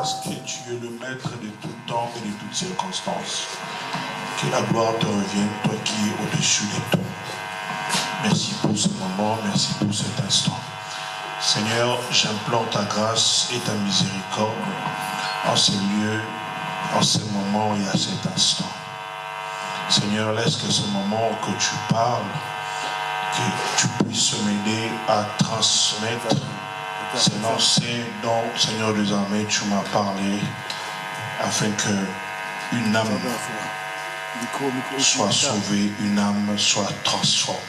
parce que tu es le maître de tout temps et de toutes circonstances. Que la gloire te revienne, toi qui es au-dessus de tout. Merci pour ce moment, merci pour cet instant. Seigneur, j'implore ta grâce et ta miséricorde en ce lieu, en ce moment et à cet instant. Seigneur, laisse que ce moment que tu parles, que tu puisses m'aider à transmettre ces lancers dont, Seigneur des armées, tu m'as parlé, afin que une âme soit sauvée, une âme soit transformée.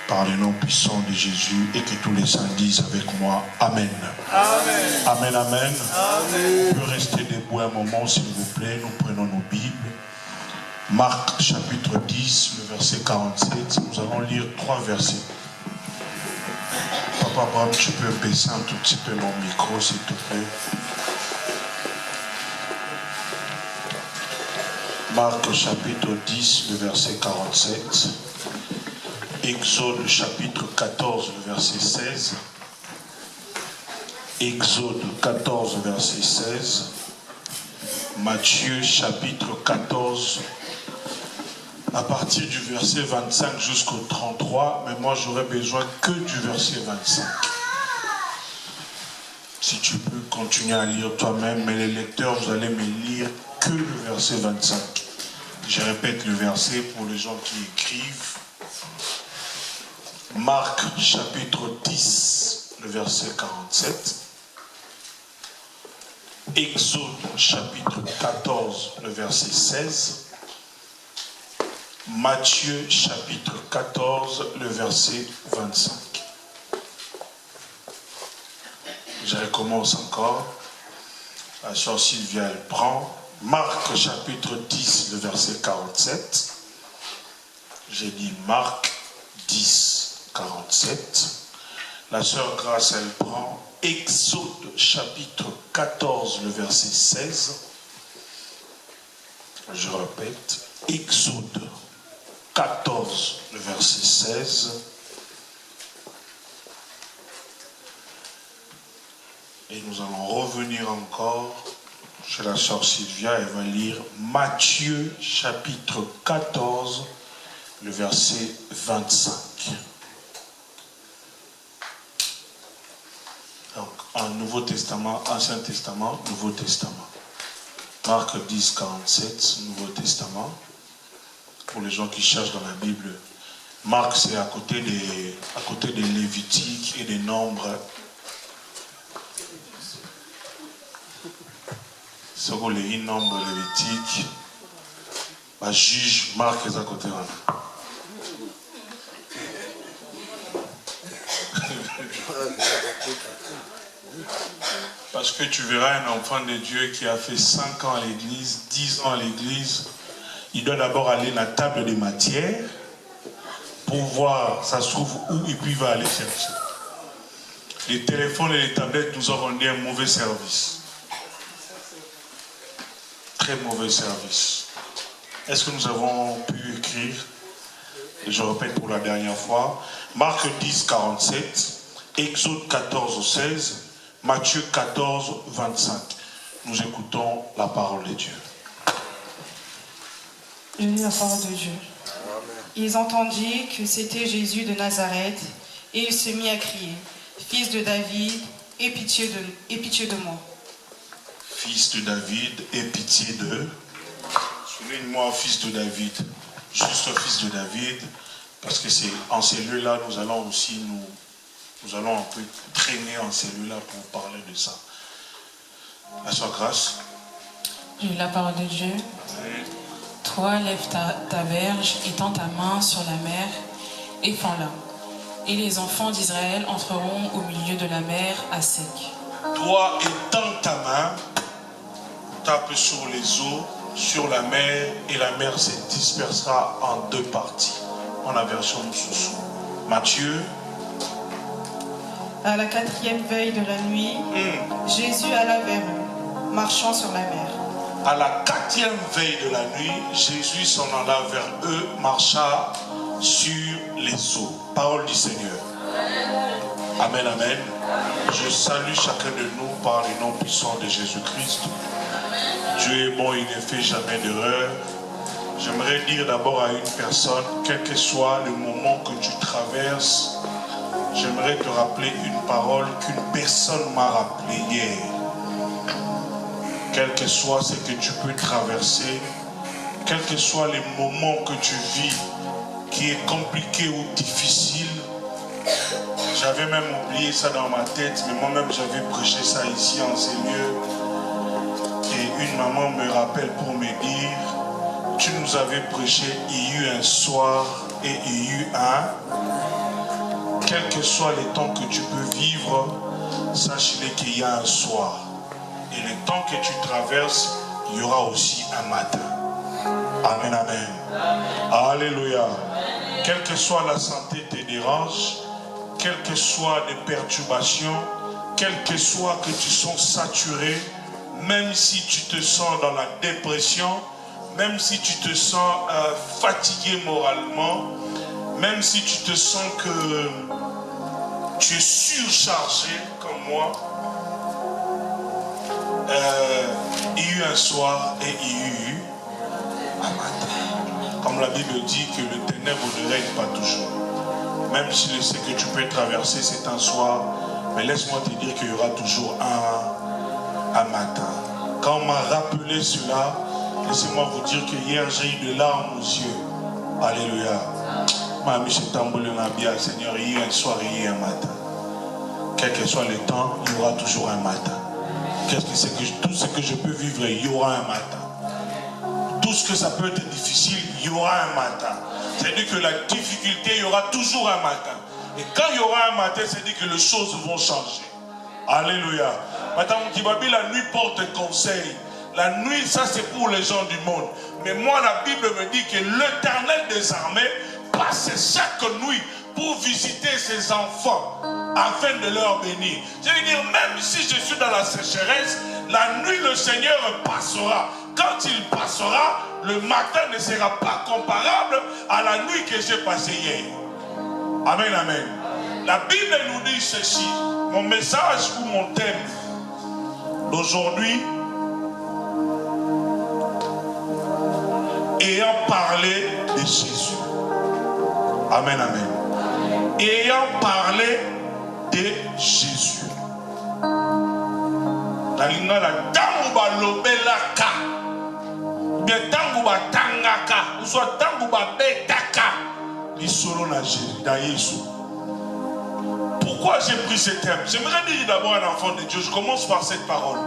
Par le nom puissant de Jésus, et que tous les saints disent avec moi Amen. Amen. Amen, amen. Amen. On peut rester debout un moment, s'il vous plaît. Nous prenons nos Bibles. Marc chapitre 10, le verset 47. Nous allons lire 3 versets. Papa Abraham, tu peux baisser un tout petit peu mon micro, s'il te plaît. Marc chapitre 10, le verset 47. Exode chapitre 14, le verset 16. Exode 14, verset 16. Matthieu chapitre 14, à partir du verset 25 jusqu'au 33, mais moi j'aurais besoin que du verset 25. Si tu peux continuer à lire toi-même, mais les lecteurs, vous allez me lire que le verset 25. Je répète le verset pour les gens qui écrivent. Marc chapitre 10, le verset 47. Exode chapitre 14, le verset 16. Matthieu chapitre 14, le verset 25. Je recommence encore. La sœur Sylvia, elle prend. Marc chapitre 10, le verset 47. J'ai dit Marc 10, 47. La sœur Grâce, elle prend Exode chapitre 14, le verset 16. Je répète, Exode 14, le verset 16. Et nous allons revenir encore chez la sœur Sylvia. Elle va lire Matthieu chapitre 14, le verset 25. Donc, en Nouveau Testament, Ancien Testament, Nouveau Testament. Marc 10, 47, Nouveau Testament. Pour les gens qui cherchent dans la Bible, Marc, c'est à côté des Lévitiques et des Nombres. C'est où les Nombres Lévitiques. Juge, Marc est à côté. Parce que tu verras un enfant de Dieu qui a fait 5 ans à l'église, 10 ans à l'église, il doit d'abord aller à la table des matières pour voir ça se trouve où et puis il va aller chercher. Les téléphones et les tablettes nous ont rendu un mauvais service. Très mauvais service. Est-ce que nous avons pu écrire? Et je répète pour la dernière fois. Marc 10, 47. Exode 14, 16, Matthieu 14, 25. Nous écoutons la parole de Dieu. Je lis la parole de Dieu. Ils entendirent que c'était Jésus de Nazareth, et il se mit à crier, « Fils de David, aie pitié de moi. » Fils de David, aie pitié de... Souligne-moi, fils de David. Juste fils de David, parce que c'est en ces lieux-là, nous allons aussi nous allons un peu traîner en celui-là pour parler de ça. La sœur Grâce. Je lis la parole de Dieu. Toi, lève ta verge et tends ta main sur la mer et fends-la. Et les enfants d'Israël entreront au milieu de la mer à sec. Toi, étends ta main, tape sur les eaux, sur la mer, et la mer se dispersera en 2 parties. En la version Moussoussou. Matthieu. À la 4e veille de la nuit, Jésus alla vers eux, marchant sur la mer. À la 4e veille de la nuit, Jésus s'en alla vers eux, marcha sur les eaux. Parole du Seigneur. Amen, amen. Je salue chacun de nous par le nom puissant de Jésus-Christ. Dieu est bon, il ne fait jamais d'erreur. J'aimerais dire d'abord à une personne, quel que soit le moment que tu traverses, j'aimerais te rappeler une parole qu'une personne m'a rappelée hier. Quel que soit ce que tu peux traverser, quels que soient les moments que tu vis, qui est compliqué ou difficile, j'avais même oublié ça dans ma tête, mais moi-même j'avais prêché ça ici en ces lieux. Et une maman me rappelle pour me dire, tu nous avais prêché, il y a eu un soir et il y a eu un. Quels que soient les temps que tu peux vivre, sache-le qu'il y a un soir. Et le temps que tu traverses, il y aura aussi un matin. Amen, amen. Alléluia. Quelle que soit la santé te dérange, quelles que soient les perturbations, quel que soit que tu sois saturé, même si tu te sens dans la dépression, même si tu te sens fatigué moralement, même si tu te sens que tu es surchargé comme moi, il y a eu un soir et il y a eu un matin. Comme la Bible dit que le ténèbre ne règne pas toujours. Même si je sais que tu peux traverser, c'est un soir, mais laisse-moi te dire qu'il y aura toujours un matin. Quand on m'a rappelé cela, laissez-moi vous dire que hier j'ai eu des larmes aux yeux. Alléluia. Seigneur, il y a un soir et il y a un matin. Quel que soit le temps, il y aura toujours un matin. Tout ce que je peux vivre, il y aura un matin. Tout ce que ça peut être difficile, il y aura un matin. C'est-à-dire que la difficulté, il y aura toujours un matin. Et quand il y aura un matin, c'est-à-dire que les choses vont changer. Alléluia. Madame Kibabi, la nuit porte conseil. La nuit, ça c'est pour les gens du monde. Mais moi, la Bible me dit que l'Éternel des armées passe chaque nuit pour visiter ses enfants afin de leur bénir. Je veux dire, même si je suis dans la sécheresse, la nuit le Seigneur passera. Quand il passera, le matin ne sera pas comparable à la nuit que j'ai passée hier. Amen, amen. La Bible nous dit ceci. Mon message ou mon thème d'aujourd'hui, ayant parlé de Jésus. Amen, amen. Ayant parlé de Jésus. La lingala tangu balobelaka, bien tangu batangaka, ou soit tangu babetaka, l'isolo na Jésus. Pourquoi j'ai pris ce thème? J'aimerais dire d'abord à un enfant de Dieu, je commence par cette parole.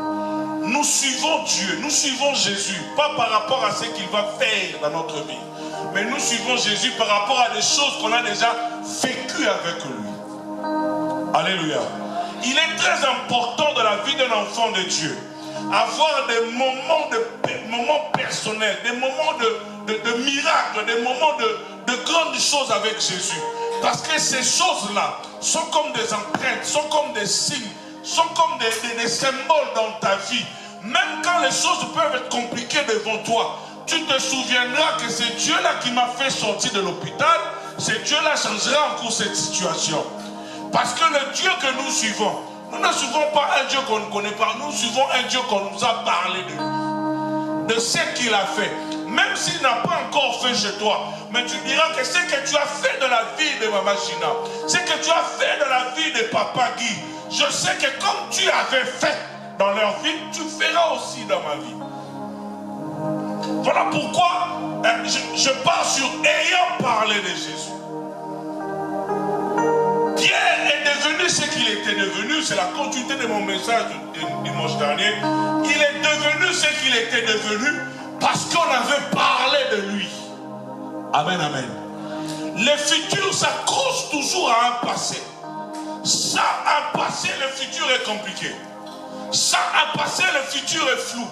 Nous suivons Dieu, nous suivons Jésus, pas par rapport à ce qu'il va faire dans notre vie, mais nous suivons Jésus par rapport à des choses qu'on a déjà vécues avec lui. Alléluia. Il est très important dans la vie d'un enfant de Dieu, avoir des moments personnels, des moments de miracles, des moments de grandes choses avec Jésus. Parce que ces choses-là sont comme des empreintes, sont comme des signes, sont comme des symboles dans ta vie. Même quand les choses peuvent être compliquées devant toi, tu te souviendras que c'est Dieu-là qui m'a fait sortir de l'hôpital, c'est Dieu-là qui changera encore cette situation. Parce que le Dieu que nous suivons, nous ne suivons pas un Dieu qu'on ne connaît pas, nous suivons un Dieu qu'on nous a parlé de lui, de ce qu'il a fait. Même s'il n'a pas encore fait chez toi, mais tu diras que ce que tu as fait de la vie de Maman Gina, ce que tu as fait de la vie de Papa Guy, je sais que comme tu avais fait dans leur vie, tu feras aussi dans ma vie. Voilà pourquoi je pars sur ayant parlé de Jésus. Pierre est devenu ce qu'il était devenu, c'est la continuité de mon message du dimanche dernier. Il est devenu ce qu'il était devenu parce qu'on avait parlé de lui. Amen, amen. Le futur s'accroche toujours à un passé. Sans un passé, le futur est compliqué. Sans un passé, le futur est flou.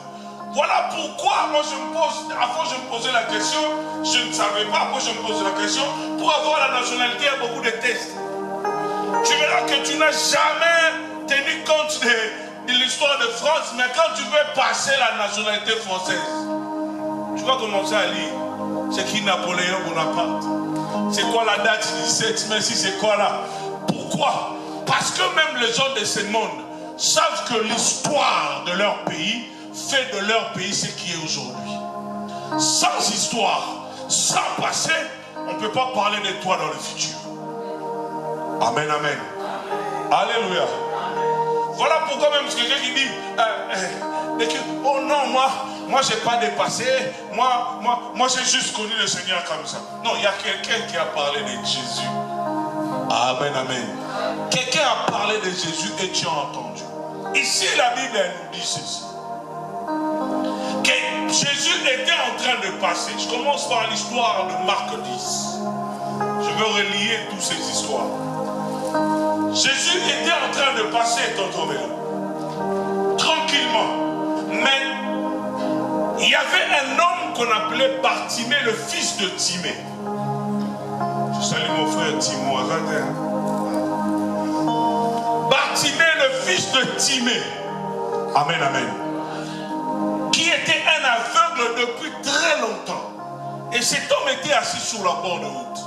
Voilà pourquoi moi avant je me posais la question, je ne savais pas, après je me pose la question, pour avoir la nationalité, il y a beaucoup de tests. Tu verras que tu n'as jamais tenu compte de l'histoire de France, mais quand tu veux passer la nationalité française, tu vas commencer à lire. C'est qui Napoléon Bonaparte? C'est quoi la date du 17 mai? Si c'est quoi là? Pourquoi? Parce que même les gens de ce monde savent que l'histoire de leur pays fait de leur pays ce qui est aujourd'hui. Sans histoire, sans passé, on ne peut pas parler de toi dans le futur. Amen, amen. Alléluia. Voilà pourquoi même quelqu'un qui dit oh non, moi j'ai pas dépassé, moi j'ai juste connu le Seigneur comme ça. Non, il y a quelqu'un qui a parlé de Jésus. Amen, amen. Quelqu'un a parlé de Jésus et tu as entendu. Ici la Bible elle nous dit ceci. Que Jésus était en train de passer. Je commence par l'histoire de Marc 10. Je veux relier toutes ces histoires. Jésus était en train de passer, tranquillement. Mais il y avait un homme qu'on appelait Bartimée, le fils de Timée. Je salue mon frère Timo. Bartimée, le fils de Timée. Amen, amen. Qui était un aveugle depuis très longtemps. Et cet homme était assis sur la bord de route.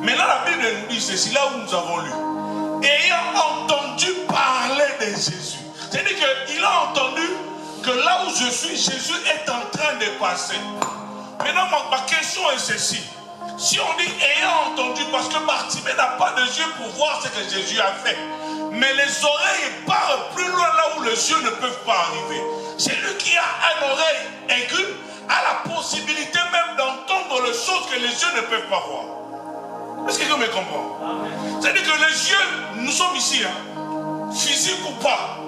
Mais là, la Bible nous dit ceci, là où nous avons lu. Ayant entendu parler de Jésus. C'est-à-dire qu'il a entendu que là où je suis, Jésus est en train de passer. Maintenant, ma question est ceci. Si on dit ayant entendu, parce que Bartimée n'a pas de yeux pour voir ce que Jésus a fait. Mais les oreilles partent plus loin là où les yeux ne peuvent pas arriver. Celui qui a une oreille aiguë a la possibilité même d'entendre les choses que les yeux ne peuvent pas voir. Est-ce que quelqu'un me comprend? C'est-à-dire que les yeux, nous sommes ici, physique ou pas,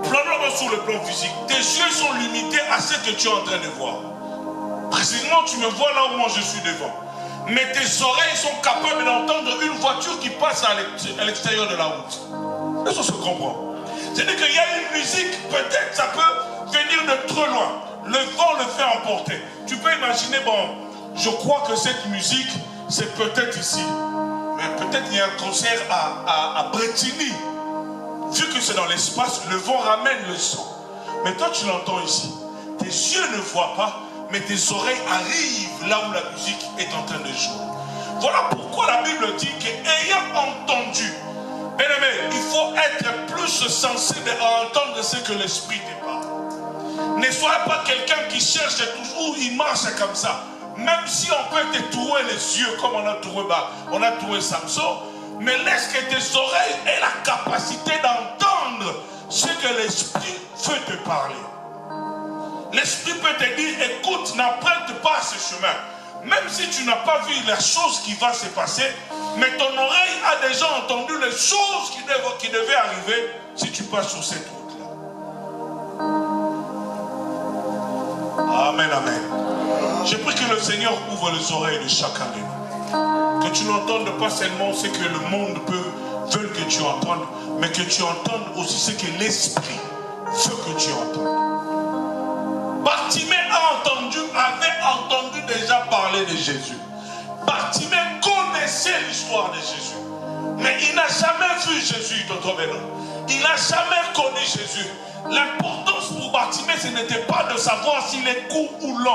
prenons-le sur le plan physique. Tes yeux sont limités à ce que tu es en train de voir. Précisément, tu me vois là où moi je suis devant. Mais tes oreilles sont capables d'entendre une voiture qui passe à l'extérieur de la route. Est-ce que se comprend? C'est-à-dire qu'il y a une musique, peut-être ça peut venir de trop loin. Le vent le fait emporter. Tu peux imaginer, bon, je crois que cette musique, c'est peut-être ici. Mais peut-être il y a un concert à Bretigny. Vu que c'est dans l'espace, le vent ramène le son. Mais toi, tu l'entends ici. Tes yeux ne voient pas, mais tes oreilles arrivent là où la musique est en train de jouer. Voilà pourquoi la Bible dit qu'ayant entendu, bien aimé, il faut être plus sensible à entendre ce que l'Esprit te parle. Ne sois pas quelqu'un qui cherche toujours, il marche comme ça. Même si on peut te trouer les yeux comme on a trouvé Samson, mais laisse que tes oreilles aient la capacité d'entendre ce que l'Esprit veut te parler. L'Esprit peut te dire, écoute, n'emprunte pas ce chemin. Même si tu n'as pas vu la chose qui va se passer, mais ton oreille a déjà entendu les choses qui devaient arriver si tu passes sur cette route-là. Amen, amen. Je prie que le Seigneur ouvre les oreilles de chacun de nous. Que tu n'entendes pas seulement ce que le monde veut que tu entendes, mais que tu entendes aussi ce que l'Esprit veut que tu entendes. Bartimée avait entendu déjà parler de Jésus. Bartimée connaissait l'histoire de Jésus. Mais il n'a jamais vu Jésus, Tonton Benoît. Il n'a jamais connu Jésus. L'importance pour Bartimée, ce n'était pas de savoir s'il est court ou long.